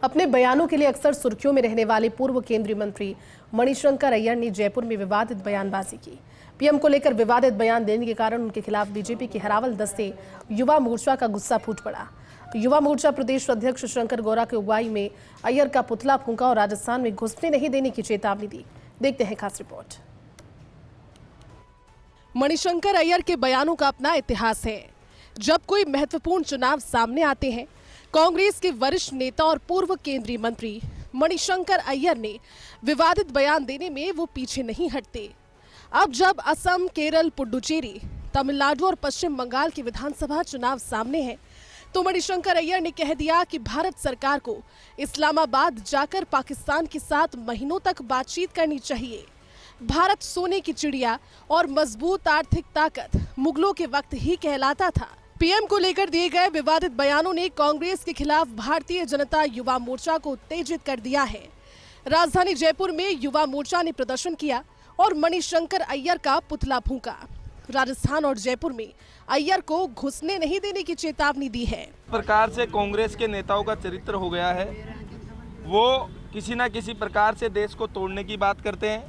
अपने बयानों के लिए अक्सर सुर्खियों में रहने वाले पूर्व केंद्रीय मंत्री मणिशंकर अय्यर ने जयपुर में विवादित बयानबाजी की। पीएम को लेकर विवादित बयान देने के कारण उनके खिलाफ बीजेपी के हरावल दस्ते युवा मोर्चा का गुस्सा फूट पड़ा। युवा मोर्चा प्रदेश अध्यक्ष शंकर गौरा की अगुवाई में अय्यर का पुतला फूंका और राजस्थान में घुसने नहीं देने की चेतावनी दी। देखते हैं खास रिपोर्ट। मणिशंकर अय्यर के बयानों का अपना इतिहास है। जब कोई महत्वपूर्ण चुनाव सामने आते हैं, कांग्रेस के वरिष्ठ नेता और पूर्व केंद्रीय मंत्री मणिशंकर अय्यर ने विवादित बयान देने में वो पीछे नहीं हटते। अब जब असम, केरल, पुडुचेरी, तमिलनाडु और पश्चिम बंगाल के विधानसभा चुनाव सामने हैं, तो मणिशंकर अय्यर ने कह दिया कि भारत सरकार को इस्लामाबाद जाकर पाकिस्तान के साथ महीनों तक बातचीत करनी चाहिए। भारत सोने की चिड़िया और मजबूत आर्थिक ताकत मुगलों के वक्त ही कहलाता था। पीएम को लेकर दिए गए विवादित बयानों ने कांग्रेस के खिलाफ भारतीय जनता युवा मोर्चा को उत्तेजित कर दिया है। राजधानी जयपुर में युवा मोर्चा ने प्रदर्शन किया और मणिशंकर अय्यर का पुतला फूंका। राजस्थान और जयपुर में अय्यर को घुसने नहीं देने की चेतावनी दी है। प्रकार से कांग्रेस के नेताओं का चरित्र हो गया है, वो किसी न किसी प्रकार से देश को तोड़ने की बात करते हैं,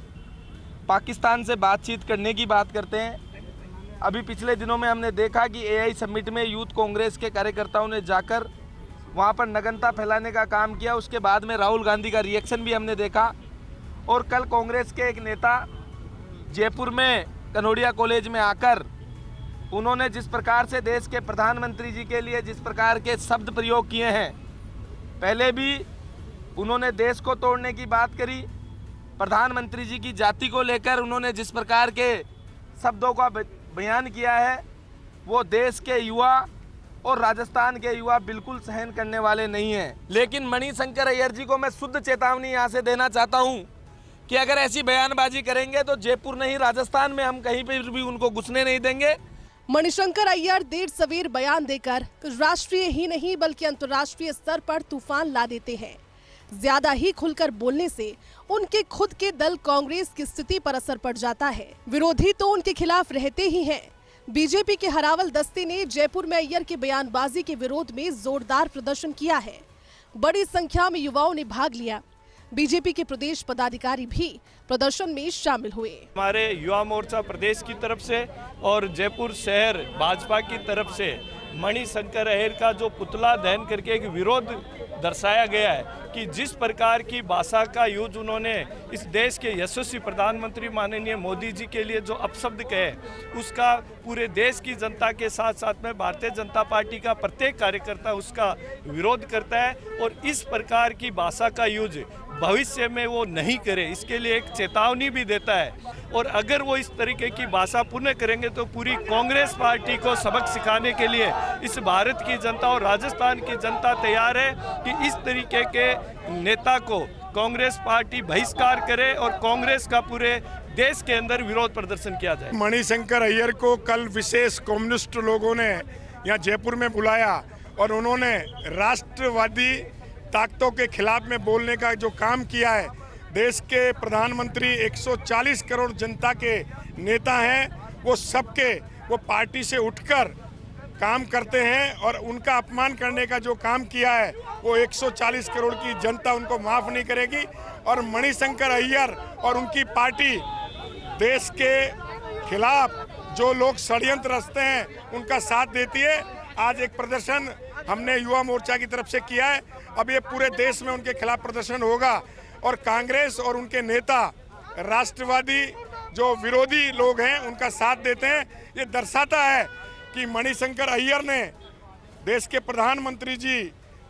पाकिस्तान से बातचीत करने की बात करते हैं। अभी पिछले दिनों में हमने देखा कि एआई समिट में यूथ कांग्रेस के कार्यकर्ताओं ने जाकर वहां पर नग्नता फैलाने का काम किया। उसके बाद में राहुल गांधी का रिएक्शन भी हमने देखा। और कल कांग्रेस के एक नेता जयपुर में कनोडिया कॉलेज में आकर उन्होंने जिस प्रकार से देश के प्रधानमंत्री जी के लिए जिस प्रकार के शब्द प्रयोग किए हैं, पहले भी उन्होंने देश को तोड़ने की बात करी। प्रधानमंत्री जी की जाति को लेकर उन्होंने जिस प्रकार के शब्दों का बयान किया है, वो देश के युवा और राजस्थान के युवा बिल्कुल सहन करने वाले नहीं हैं। लेकिन मणिशंकर अय्यर जी को मैं शुद्ध चेतावनी यहाँ से देना चाहता हूँ कि अगर ऐसी बयानबाजी करेंगे तो जयपुर नहीं, राजस्थान में हम कहीं पर भी उनको घुसने नहीं देंगे। मणिशंकर अय्यर देर सवेर बयान देकर राष्ट्रीय ही नहीं बल्कि अंतर्राष्ट्रीय स्तर पर तूफान ला देते हैं। ज्यादा ही खुलकर बोलने से उनके खुद के दल कांग्रेस की स्थिति पर असर पड़ जाता है। विरोधी तो उनके खिलाफ रहते ही हैं। बीजेपी के हरावल दस्ते ने जयपुर में अय्यर की बयानबाजी के विरोध में जोरदार प्रदर्शन किया है। बड़ी संख्या में युवाओं ने भाग लिया। बीजेपी के प्रदेश पदाधिकारी भी प्रदर्शन में शामिल हुए। हमारे युवा मोर्चा प्रदेश की तरफ से और जयपुर शहर भाजपा की तरफ से मणिशंकर अय्यर का जो पुतला दहन करके एक विरोध दर्शाया गया है कि जिस प्रकार की भाषा का यूज उन्होंने इस देश के यशस्वी प्रधानमंत्री माननीय मोदी जी के लिए जो अपशब्द कहे, उसका पूरे देश की जनता के साथ साथ में भारतीय जनता पार्टी का प्रत्येक कार्यकर्ता उसका विरोध करता है और इस प्रकार की भाषा का यूज भविष्य में वो नहीं करे, इसके लिए एक चेतावनी भी देता है। और अगर वो इस तरीके की भाषा पुनः करेंगे तो पूरी कांग्रेस पार्टी को सबक सिखाने के लिए इस भारत की जनता और राजस्थान की जनता तैयार है कि इस तरीके के नेता को कांग्रेस पार्टी बहिष्कार करे और कांग्रेस का पूरे देश के अंदर विरोध प्रदर्शन किया जाए। मणिशंकर अय्यर को कल विशेष कम्युनिस्ट लोगों ने यहाँ जयपुर में बुलाया और उन्होंने राष्ट्रवादी ताकतों के खिलाफ में बोलने का जो काम किया है। देश के प्रधानमंत्री 140 करोड़ जनता के नेता हैं, वो सबके वो पार्टी से उठकर काम करते हैं और उनका अपमान करने का जो काम किया है वो 140 करोड़ की जनता उनको माफ़ नहीं करेगी। और मणिशंकर अय्यर और उनकी पार्टी देश के खिलाफ जो लोग षड्यंत्र रचते हैं उनका साथ देती है। आज एक प्रदर्शन हमने युवा मोर्चा की तरफ से किया है। अब ये पूरे देश में उनके खिलाफ प्रदर्शन होगा और कांग्रेस और उनके नेता राष्ट्रवादी जो विरोधी लोग हैं उनका साथ देते हैं। ये दर्शाता है कि मणिशंकर अय्यर ने देश के प्रधानमंत्री जी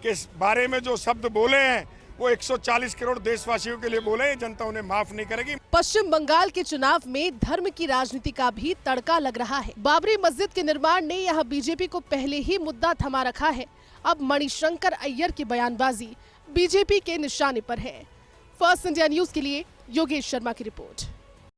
के बारे में जो शब्द बोले हैं वो 140 करोड़ देशवासियों के लिए बोले, जनता उन्हें माफ नहीं करेगी। पश्चिम बंगाल के चुनाव में धर्म की राजनीति का भी तड़का लग रहा है। बाबरी मस्जिद के निर्माण ने यहां बीजेपी को पहले ही मुद्दा थमा रखा है। अब मणिशंकर अय्यर की बयानबाजी बीजेपी के निशाने पर है। फर्स्ट इंडिया न्यूज के लिए योगेश शर्मा की रिपोर्ट।